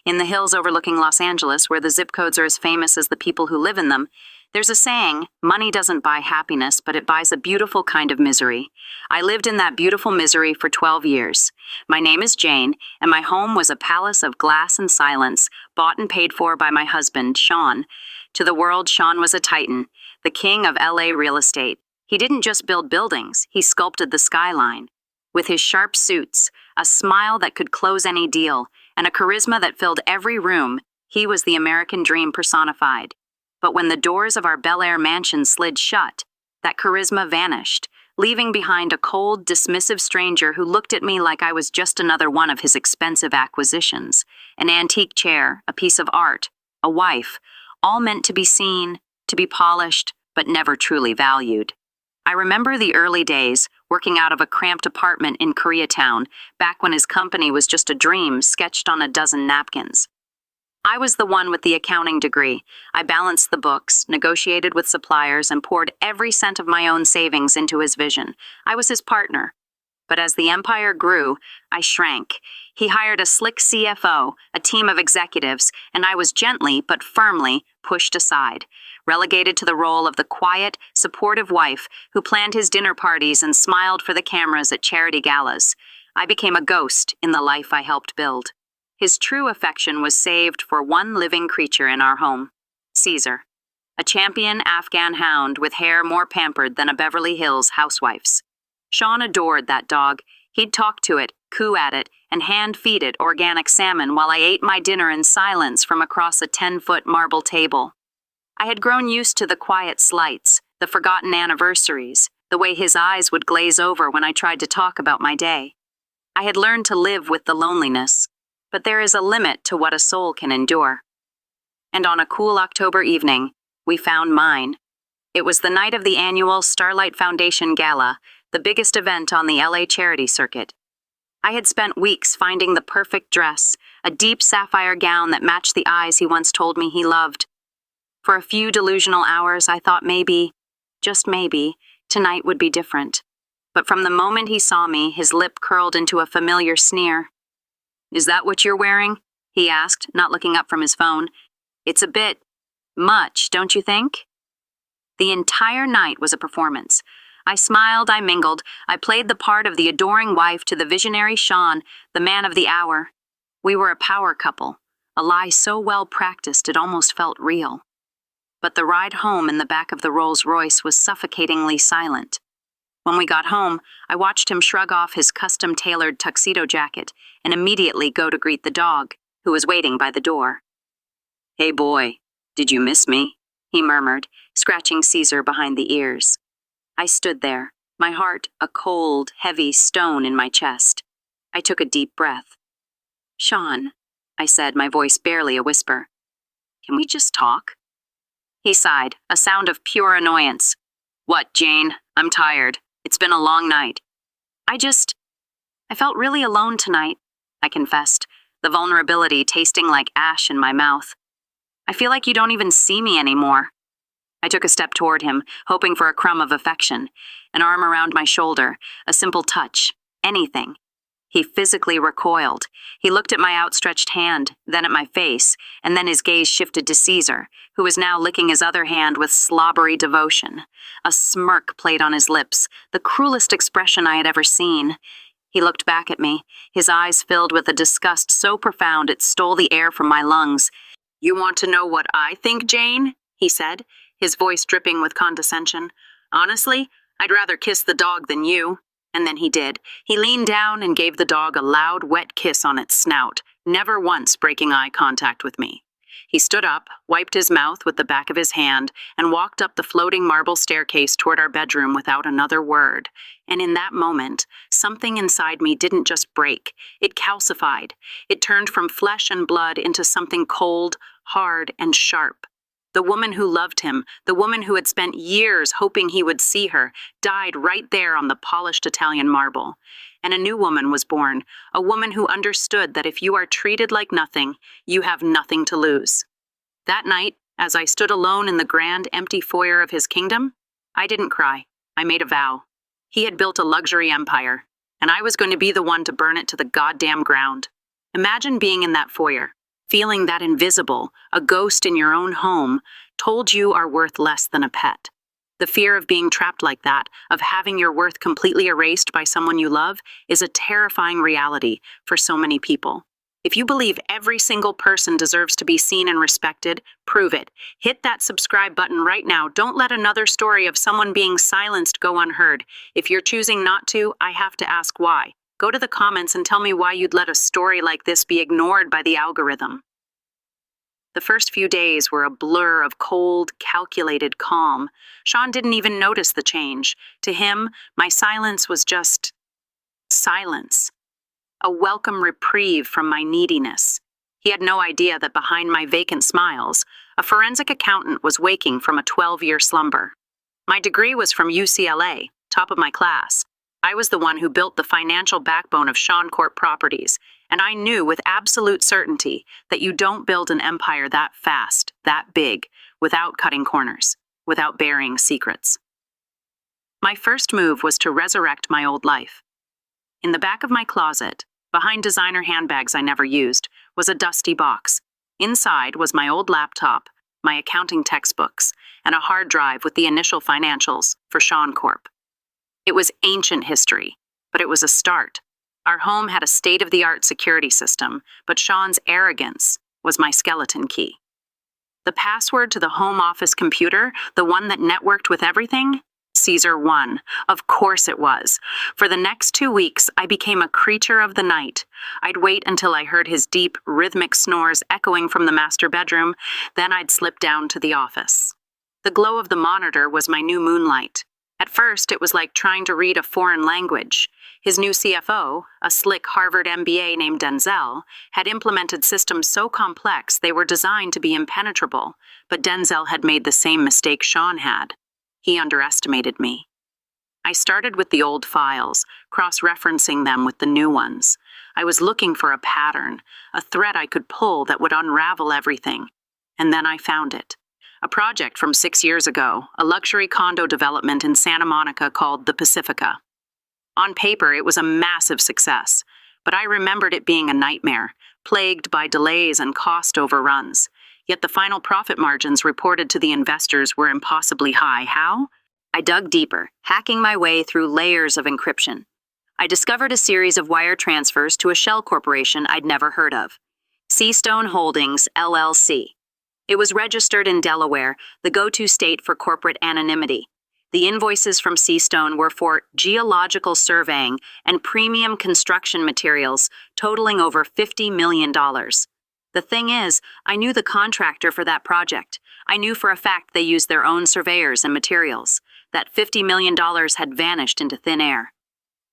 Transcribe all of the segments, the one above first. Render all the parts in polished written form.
In the hills overlooking Los Angeles, where the zip codes are as famous as the people who live in them, there's a saying, money doesn't buy happiness, but it buys a beautiful kind of misery. I lived in that beautiful misery for 12 years. My name is Jane, and my home was a palace of glass and silence, bought and paid for by my husband, Sean. To the world, Sean was a titan, the king of LA real estate. He didn't just build buildings, he sculpted the skyline. With his sharp suits, a smile that could close any deal, and a charisma that filled every room, he was the American dream personified. But when the doors of our Bel Air mansion slid shut, that charisma vanished, leaving behind a cold, dismissive stranger who looked at me like I was just another one of his expensive acquisitions. An antique chair, a piece of art, a wife, all meant to be seen, to be polished, but never truly valued. I remember the early days, working out of a cramped apartment in Koreatown, back when his company was just a dream sketched on a dozen napkins. I was the one with the accounting degree. I balanced the books, negotiated with suppliers, and poured every cent of my own savings into his vision. I was his partner. But as the empire grew, I shrank. He hired a slick CFO, a team of executives, and I was gently but firmly pushed aside, relegated to the role of the quiet, supportive wife who planned his dinner parties and smiled for the cameras at charity galas. I became a ghost in the life I helped build. His true affection was saved for one living creature in our home, Caesar, a champion Afghan hound with hair more pampered than a Beverly Hills housewife's. Sean adored that dog. He'd talk to it, coo at it, and hand-feed it organic salmon while I ate my dinner in silence from across a 10-foot marble table. I had grown used to the quiet slights, the forgotten anniversaries, the way his eyes would glaze over when I tried to talk about my day. I had learned to live with the loneliness. But there is a limit to what a soul can endure. And on a cool October evening, we found mine. It was the night of the annual Starlight Foundation Gala, the biggest event on the LA charity circuit. I had spent weeks finding the perfect dress, a deep sapphire gown that matched the eyes he once told me he loved. For a few delusional hours, I thought maybe, just maybe, tonight would be different. But from the moment he saw me, his lip curled into a familiar sneer. "Is that what you're wearing?" he asked, not looking up from his phone. "It's a bit much, don't you think?" The entire night was a performance. I smiled, I mingled, I played the part of the adoring wife to the visionary Sean, the man of the hour. We were a power couple, a lie so well practiced it almost felt real. But the ride home in the back of the Rolls-Royce was suffocatingly silent. When we got home, I watched him shrug off his custom-tailored tuxedo jacket and immediately go to greet the dog, who was waiting by the door. "Hey boy, did you miss me?" he murmured, scratching Caesar behind the ears. I stood there, my heart a cold, heavy stone in my chest. I took a deep breath. "Sean," I said, my voice barely a whisper, "can we just talk?" He sighed, a sound of pure annoyance. "What, Jane? I'm tired. It's been a long night." I felt really alone tonight, I confessed, the vulnerability tasting like ash in my mouth. "I feel like you don't even see me anymore." I took a step toward him, hoping for a crumb of affection, an arm around my shoulder, a simple touch, anything. He physically recoiled. He looked at my outstretched hand, then at my face, and then his gaze shifted to Caesar, who was now licking his other hand with slobbery devotion. A smirk played on his lips, the cruelest expression I had ever seen. He looked back at me, his eyes filled with a disgust so profound it stole the air from my lungs. "You want to know what I think, Jane?" he said, his voice dripping with condescension. "Honestly, I'd rather kiss the dog than you." And then he did. He leaned down and gave the dog a loud, wet kiss on its snout, never once breaking eye contact with me. He stood up, wiped his mouth with the back of his hand, and walked up the floating marble staircase toward our bedroom without another word. And in that moment, something inside me didn't just break. It calcified. It turned from flesh and blood into something cold, hard, and sharp. The woman who loved him, the woman who had spent years hoping he would see her, died right there on the polished Italian marble. And a new woman was born, a woman who understood that if you are treated like nothing, you have nothing to lose. That night, as I stood alone in the grand, empty foyer of his kingdom, I didn't cry. I made a vow. He had built a luxury empire, and I was going to be the one to burn it to the goddamn ground. Imagine being in that foyer, Feeling that invisible, a ghost in your own home, told you are worth less than a pet. The fear of being trapped like that, of having your worth completely erased by someone you love, is a terrifying reality for so many people. If you believe every single person deserves to be seen and respected, prove it. Hit that subscribe button right now. Don't let another story of someone being silenced go unheard. If you're choosing not to, I have to ask why. Go to the comments and tell me why you'd let a story like this be ignored by the algorithm. The first few days were a blur of cold, calculated calm. Sean didn't even notice the change. To him, my silence was just silence. A welcome reprieve from my neediness. He had no idea that behind my vacant smiles, a forensic accountant was waking from a 12-year slumber. My degree was from UCLA, top of my class. I was the one who built the financial backbone of Sean Corp Properties, and I knew with absolute certainty that you don't build an empire that fast, that big, without cutting corners, without burying secrets. My first move was to resurrect my old life. In the back of my closet, behind designer handbags I never used, was a dusty box. Inside was my old laptop, my accounting textbooks, and a hard drive with the initial financials for Sean Corp. It was ancient history, but it was a start. Our home had a state-of-the-art security system, but Sean's arrogance was my skeleton key. The password to the home office computer, the one that networked with everything? Caesar 1. Of course it was. For the next 2 weeks, I became a creature of the night. I'd wait until I heard his deep, rhythmic snores echoing from the master bedroom, then I'd slip down to the office. The glow of the monitor was my new moonlight. At first, it was like trying to read a foreign language. His new CFO, a slick Harvard MBA named Denzel, had implemented systems so complex they were designed to be impenetrable, but Denzel had made the same mistake Sean had. He underestimated me. I started with the old files, cross-referencing them with the new ones. I was looking for a pattern, a thread I could pull that would unravel everything. And then I found it. A project from 6 years ago, a luxury condo development in Santa Monica called the Pacifica. On paper, it was a massive success, but I remembered it being a nightmare, plagued by delays and cost overruns. Yet the final profit margins reported to the investors were impossibly high. How? I dug deeper, hacking my way through layers of encryption. I discovered a series of wire transfers to a shell corporation I'd never heard of. Seastone Holdings, LLC. It was registered in Delaware, the go-to state for corporate anonymity. The invoices from Seastone were for geological surveying and premium construction materials totaling over $50 million. The thing is, I knew the contractor for that project. I knew for a fact they used their own surveyors and materials. That $50 million had vanished into thin air.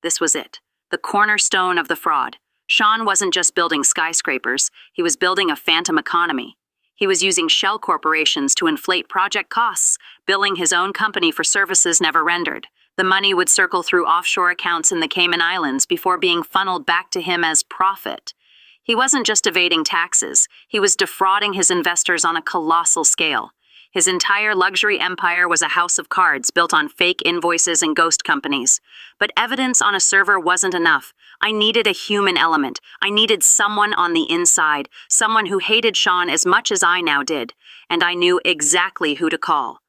This was it, the cornerstone of the fraud. Sean wasn't just building skyscrapers, he was building a phantom economy. He was using shell corporations to inflate project costs, billing his own company for services never rendered. The money would circle through offshore accounts in the Cayman Islands before being funneled back to him as profit. He wasn't just evading taxes, he was defrauding his investors on a colossal scale. His entire luxury empire was a house of cards built on fake invoices and ghost companies. But evidence on a server wasn't enough. I needed a human element. I needed someone on the inside, someone who hated Sean as much as I now did. And I knew exactly who to call.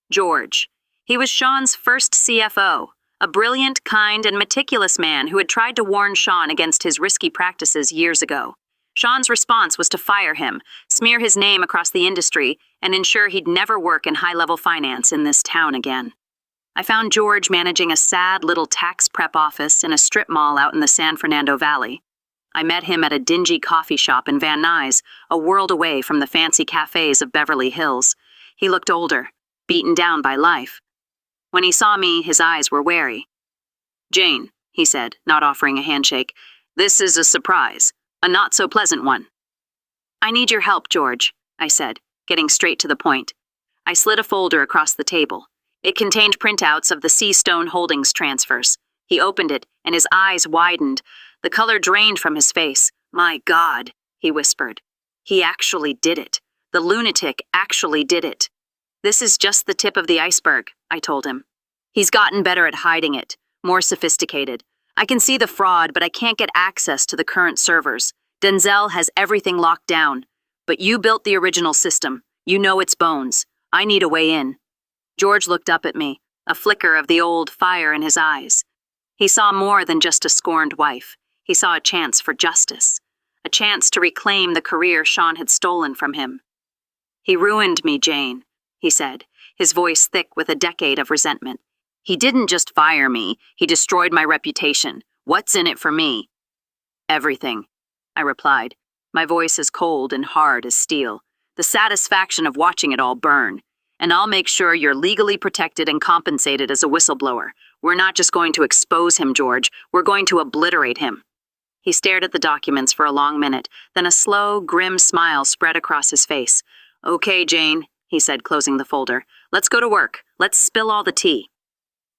George. He was Sean's first CFO, a brilliant, kind, and meticulous man who had tried to warn Sean against his risky practices years ago. Sean's response was to fire him, smear his name across the industry, and ensure he'd never work in high-level finance in this town again. I found George managing a sad little tax prep office in a strip mall out in the San Fernando Valley. I met him at a dingy coffee shop in Van Nuys, a world away from the fancy cafes of Beverly Hills. He looked older, beaten down by life. When he saw me, his eyes were wary. "Jane," he said, not offering a handshake, "this is a surprise. A not-so-pleasant one." "I need your help, George," I said, getting straight to the point. I slid a folder across the table. It contained printouts of the Seastone Holdings transfers. He opened it, and his eyes widened. The color drained from his face. "My God," he whispered. "He actually did it. The lunatic actually did it." "This is just the tip of the iceberg," I told him. "He's gotten better at hiding it, more sophisticated. I can see the fraud, but I can't get access to the current servers. Denzel has everything locked down. But you built the original system. You know its bones. I need a way in. George looked up at me, a flicker of the old fire in his eyes. He saw more than just a scorned wife. He saw a chance for justice, a chance to reclaim the career Sean had stolen from him. He ruined me, Jane, he said, his voice thick with a decade of resentment. He didn't just fire me, he destroyed my reputation. What's in it for me? Everything, I replied, my voice as cold and hard as steel. The satisfaction of watching it all burn. And I'll make sure you're legally protected and compensated as a whistleblower. We're not just going to expose him, George. We're going to obliterate him. He stared at the documents for a long minute, then a slow, grim smile spread across his face. Okay, Jane, he said, closing the folder. Let's go to work. Let's spill all the tea.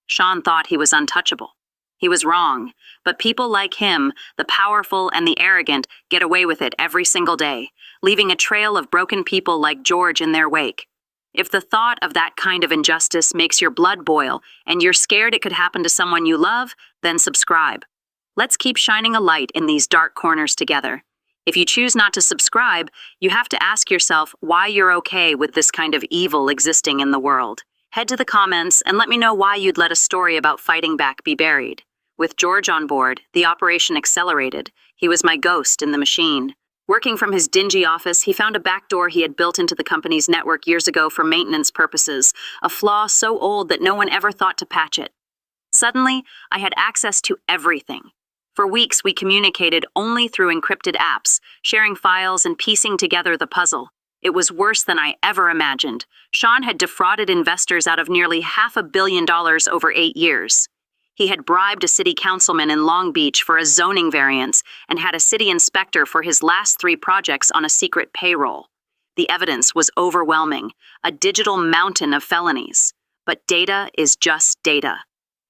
Sean thought he was untouchable. He was wrong, but people like him, the powerful and the arrogant, get away with it every single day, leaving a trail of broken people like George in their wake. If the thought of that kind of injustice makes your blood boil and you're scared it could happen to someone you love, then subscribe. Let's keep shining a light in these dark corners together. If you choose not to subscribe, you have to ask yourself why you're okay with this kind of evil existing in the world. Head to the comments and let me know why you'd let a story about fighting back be buried. With George on board, the operation accelerated. He was my ghost in the machine. Working from his dingy office, he found a backdoor he had built into the company's network years ago for maintenance purposes, a flaw so old that no one ever thought to patch it. Suddenly, I had access to everything. For weeks, we communicated only through encrypted apps, sharing files and piecing together the puzzle. It was worse than I ever imagined. Sean had defrauded investors out of nearly $500 million over 8 years. He had bribed a city councilman in Long Beach for a zoning variance and had a city inspector for his last 3 projects on a secret payroll. The evidence was overwhelming, a digital mountain of felonies. But data is just data.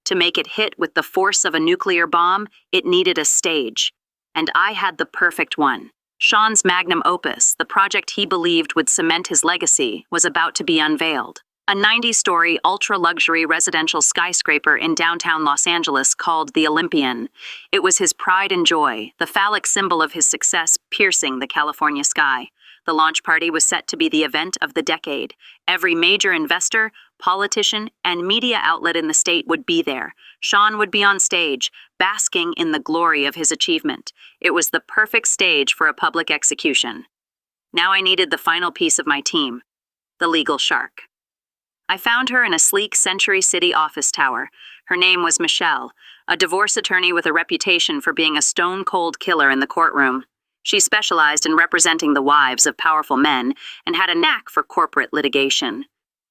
To make it hit with the force of a nuclear bomb, it needed a stage. And I had the perfect one. Sean's magnum opus, the project he believed would cement his legacy, was about to be unveiled. A 90-story, ultra-luxury residential skyscraper in downtown Los Angeles called the Olympian. It was his pride and joy, the phallic symbol of his success piercing the California sky. The launch party was set to be the event of the decade. Every major investor, politician, and media outlet in the state would be there. Sean would be on stage, basking in the glory of his achievement. It was the perfect stage for a public execution. Now I needed the final piece of my team, the legal shark. I found her in a sleek Century City office tower. Her name was Michelle, a divorce attorney with a reputation for being a stone-cold killer in the courtroom. She specialized in representing the wives of powerful men and had a knack for corporate litigation.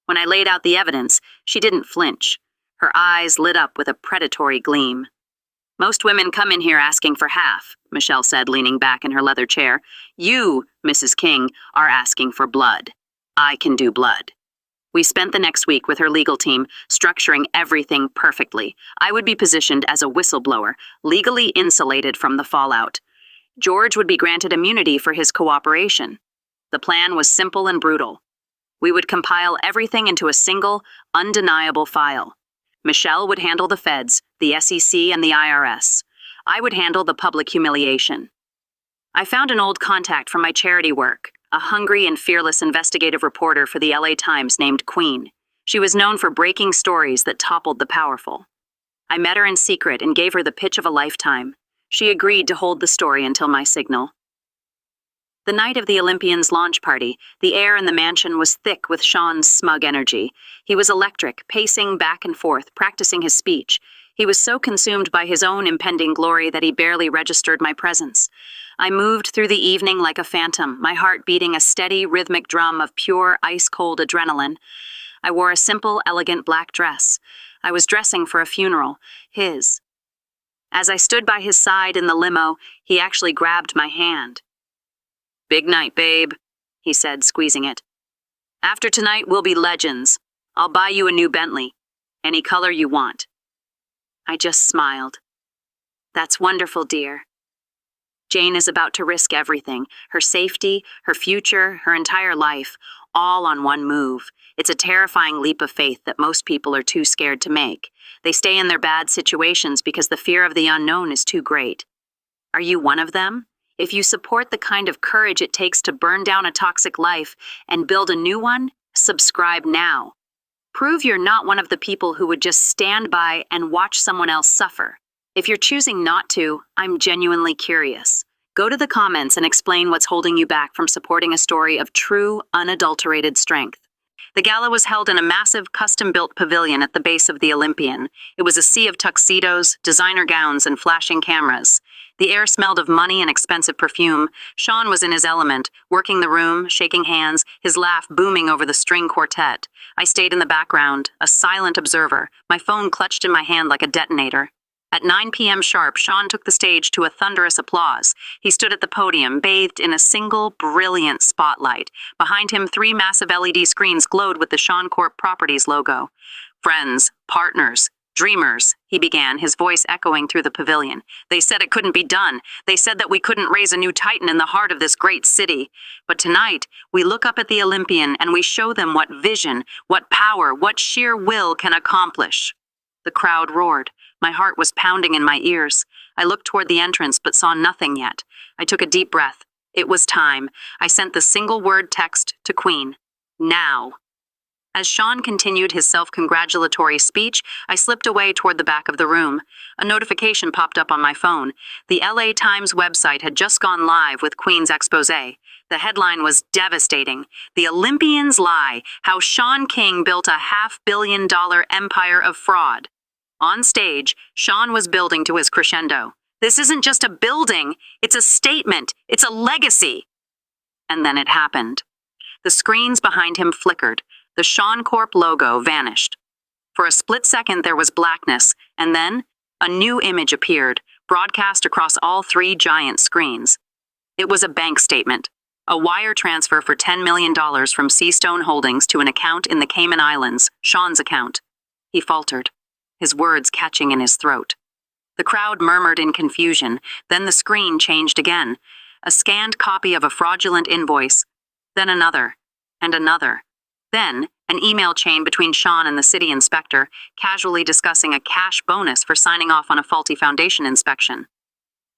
When I laid out the evidence, she didn't flinch. Her eyes lit up with a predatory gleam. Most women come in here asking for half, Michelle said, leaning back in her leather chair. You, Mrs. King, are asking for blood. I can do blood. We spent the next week with her legal team, structuring everything perfectly. I would be positioned as a whistleblower, legally insulated from the fallout. George would be granted immunity for his cooperation. The plan was simple and brutal. We would compile everything into a single, undeniable file. Michelle would handle the feds, the SEC, and the IRS. I would handle the public humiliation. I found an old contact from my charity work, a hungry and fearless investigative reporter for the LA Times named Queen. She was known for breaking stories that toppled the powerful. I met her in secret and gave her the pitch of a lifetime. She agreed to hold the story until my signal. The night of the Olympian's launch party, the air in the mansion was thick with Sean's smug energy. He was electric, pacing back and forth, practicing his speech. He was so consumed by his own impending glory that he barely registered my presence. I moved through the evening like a phantom, my heart beating a steady, rhythmic drum of pure, ice-cold adrenaline. I wore a simple, elegant black dress. I was dressing for a funeral, his. As I stood by his side in the limo, he actually grabbed my hand. "Big night, babe," he said, squeezing it. "After tonight, we'll be legends. I'll buy you a new Bentley, any color you want." I just smiled. "That's wonderful, dear." Jane is about to risk everything, her safety, her future, her entire life, all on one move. It's a terrifying leap of faith that most people are too scared to make. They stay in their bad situations because the fear of the unknown is too great. Are you one of them? If you support the kind of courage it takes to burn down a toxic life and build a new one, subscribe now. Prove you're not one of the people who would just stand by and watch someone else suffer. If you're choosing not to, I'm genuinely curious. Go to the comments and explain what's holding you back from supporting a story of true, unadulterated strength. The gala was held in a massive, custom-built pavilion at the base of the Olympian. It was a sea of tuxedos, designer gowns, and flashing cameras. The air smelled of money and expensive perfume. Sean was in his element, working the room, shaking hands, his laugh booming over the string quartet. I stayed in the background, a silent observer, my phone clutched in my hand like a detonator. At 9 p.m. sharp, Sean took the stage to a thunderous applause. He stood at the podium, bathed in a single, brilliant spotlight. Behind him, 3 massive LED screens glowed with the Sean Corp Properties logo. "Friends, partners, dreamers," he began, his voice echoing through the pavilion. "They said it couldn't be done. They said that we couldn't raise a new titan in the heart of this great city. But tonight, we look up at the Olympian and we show them what vision, what power, what sheer will can accomplish." The crowd roared. My heart was pounding in my ears. I looked toward the entrance but saw nothing yet. I took a deep breath. It was time. I sent the single-word text to Queen. Now. As Sean continued his self-congratulatory speech, I slipped away toward the back of the room. A notification popped up on my phone. The LA Times website had just gone live with Queen's expose. The headline was devastating. "The Olympians Lie: How Sean King Built a $500 million empire of fraud." On stage, Sean was building to his crescendo. "This isn't just a building, it's a statement, it's a legacy." And then it happened. The screens behind him flickered. The Sean Corp logo vanished. For a split second there was blackness, and then a new image appeared, broadcast across all 3 giant screens. It was a bank statement, a wire transfer for $10 million from Seastone Holdings to an account in the Cayman Islands, Sean's account. He faltered, his words catching in his throat. The crowd murmured in confusion, then the screen changed again. A scanned copy of a fraudulent invoice, then another, and another. Then, an email chain between Sean and the city inspector, casually discussing a cash bonus for signing off on a faulty foundation inspection.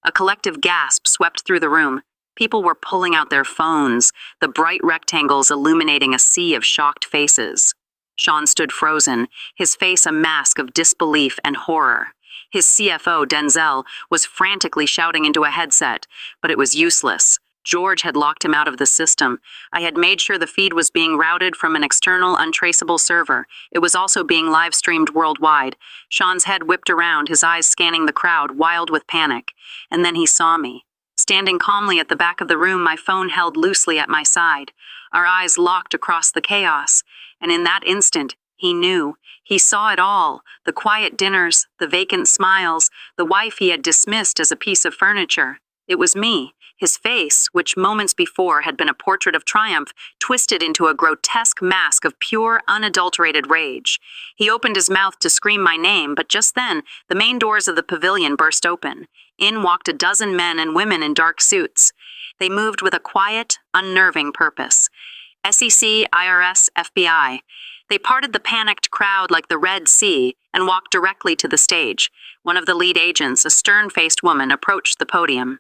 A collective gasp swept through the room. People were pulling out their phones, the bright rectangles illuminating a sea of shocked faces. Sean stood frozen, his face a mask of disbelief and horror. His CFO, Denzel, was frantically shouting into a headset, but it was useless. George had locked him out of the system. I had made sure the feed was being routed from an external, untraceable server. It was also being live-streamed worldwide. Sean's head whipped around, his eyes scanning the crowd, wild with panic. And then he saw me. Standing calmly at the back of the room, my phone held loosely at my side. Our eyes locked across the chaos. And in that instant, he knew. He saw it all. The quiet dinners, the vacant smiles, the wife he had dismissed as a piece of furniture. It was me. His face, which moments before had been a portrait of triumph, twisted into a grotesque mask of pure, unadulterated rage. He opened his mouth to scream my name, but just then, the main doors of the pavilion burst open. In walked a dozen men and women in dark suits. They moved with a quiet, unnerving purpose. SEC, IRS, FBI. They parted the panicked crowd like the Red Sea and walked directly to the stage. One of the lead agents, a stern-faced woman, approached the podium.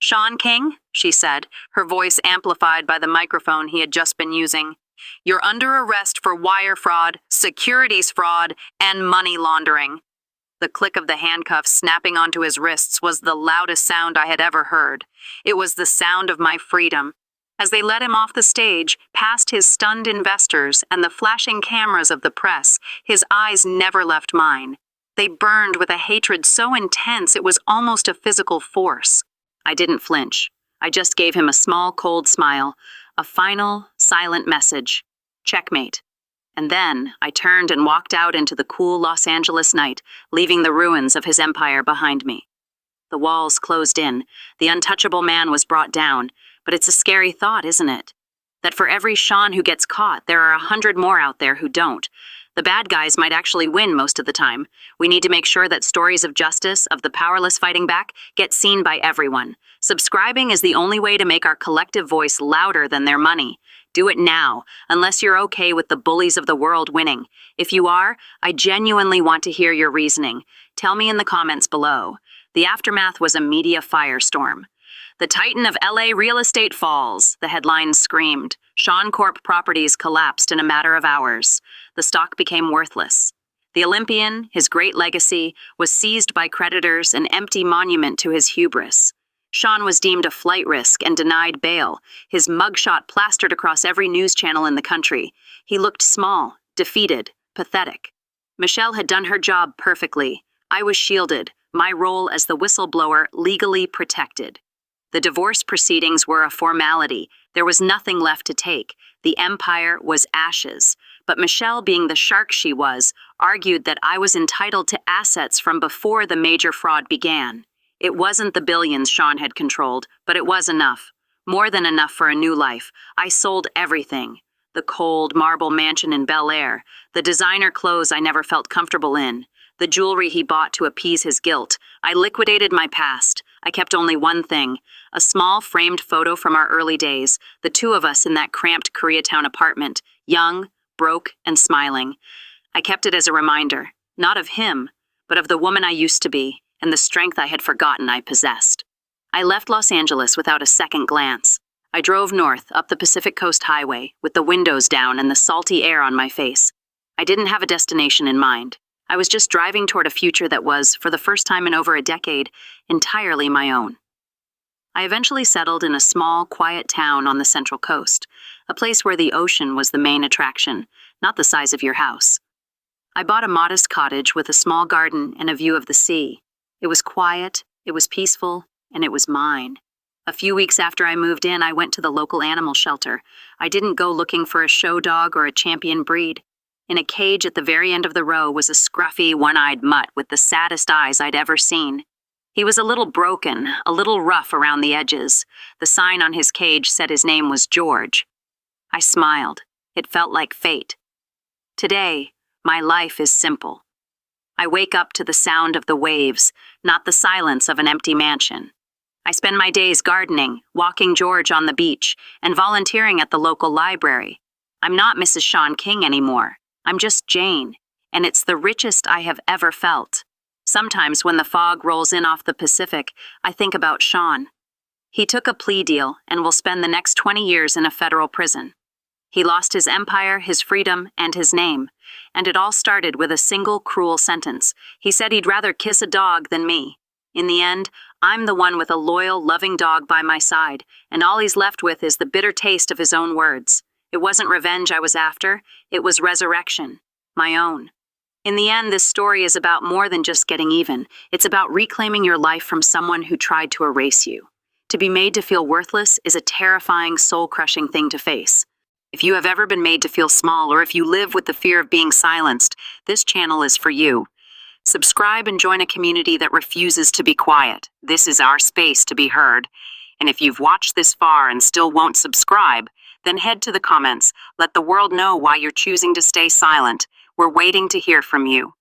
"Sean King," she said, her voice amplified by the microphone he had just been using. "You're under arrest for wire fraud, securities fraud, and money laundering." The click of the handcuffs snapping onto his wrists was the loudest sound I had ever heard. It was the sound of my freedom. As they led him off the stage, past his stunned investors and the flashing cameras of the press, his eyes never left mine. They burned with a hatred so intense it was almost a physical force. I didn't flinch. I just gave him a small, cold smile, a final, silent message. Checkmate. And then I turned and walked out into the cool Los Angeles night, leaving the ruins of his empire behind me. The walls closed in. The untouchable man was brought down. But it's a scary thought, isn't it? That for every Sean who gets caught, there are 100 more out there who don't. The bad guys might actually win most of the time. We need to make sure that stories of justice, of the powerless fighting back, get seen by everyone. Subscribing is the only way to make our collective voice louder than their money. Do it now, unless you're okay with the bullies of the world winning. If you are, I genuinely want to hear your reasoning. Tell me in the comments below. The aftermath was a media firestorm. The Titan of LA real estate falls, the headlines screamed. Sean Corp properties collapsed in a matter of hours. The stock became worthless. The Olympian, his great legacy, was seized by creditors, an empty monument to his hubris. Sean was deemed a flight risk and denied bail, his mugshot plastered across every news channel in the country. He looked small, defeated, pathetic. Michelle had done her job perfectly. I was shielded, my role as the whistleblower legally protected. The divorce proceedings were a formality. There was nothing left to take. The empire was ashes. But Michelle, being the shark she was, argued that I was entitled to assets from before the major fraud began. It wasn't the billions Sean had controlled, but it was enough. More than enough for a new life. I sold everything. The cold marble mansion in Bel Air, the designer clothes I never felt comfortable in, the jewelry he bought to appease his guilt. I liquidated my past. I kept only one thing, a small framed photo from our early days, the two of us in that cramped Koreatown apartment, young, broke, and smiling. I kept it as a reminder, not of him, but of the woman I used to be, and the strength I had forgotten I possessed. I left Los Angeles without a second glance. I drove north up the Pacific Coast Highway, with the windows down and the salty air on my face. I didn't have a destination in mind. I was just driving toward a future that was, for the first time in over a decade, entirely my own. I eventually settled in a small, quiet town on the Central Coast, a place where the ocean was the main attraction, not the size of your house. I bought a modest cottage with a small garden and a view of the sea. It was quiet, it was peaceful, and it was mine. A few weeks after I moved in, I went to the local animal shelter. I didn't go looking for a show dog or a champion breed. In a cage at the very end of the row was a scruffy, one-eyed mutt with the saddest eyes I'd ever seen. He was a little broken, a little rough around the edges. The sign on his cage said his name was George. I smiled. It felt like fate. Today, my life is simple. I wake up to the sound of the waves, not the silence of an empty mansion. I spend my days gardening, walking George on the beach, and volunteering at the local library. I'm not Mrs. Sean King anymore. I'm just Jane, and it's the richest I have ever felt. Sometimes when the fog rolls in off the Pacific, I think about Sean. He took a plea deal and will spend the next 20 years in a federal prison. He lost his empire, his freedom, and his name, and it all started with a single cruel sentence. He said he'd rather kiss a dog than me. In the end, I'm the one with a loyal, loving dog by my side, and all he's left with is the bitter taste of his own words. It wasn't revenge I was after, it was resurrection, my own. In the end, this story is about more than just getting even. It's about reclaiming your life from someone who tried to erase you. To be made to feel worthless is a terrifying, soul-crushing thing to face. If you have ever been made to feel small, or if you live with the fear of being silenced, this channel is for you. Subscribe and join a community that refuses to be quiet. This is our space to be heard. And if you've watched this far and still won't subscribe, then head to the comments. Let the world know why you're choosing to stay silent. We're waiting to hear from you.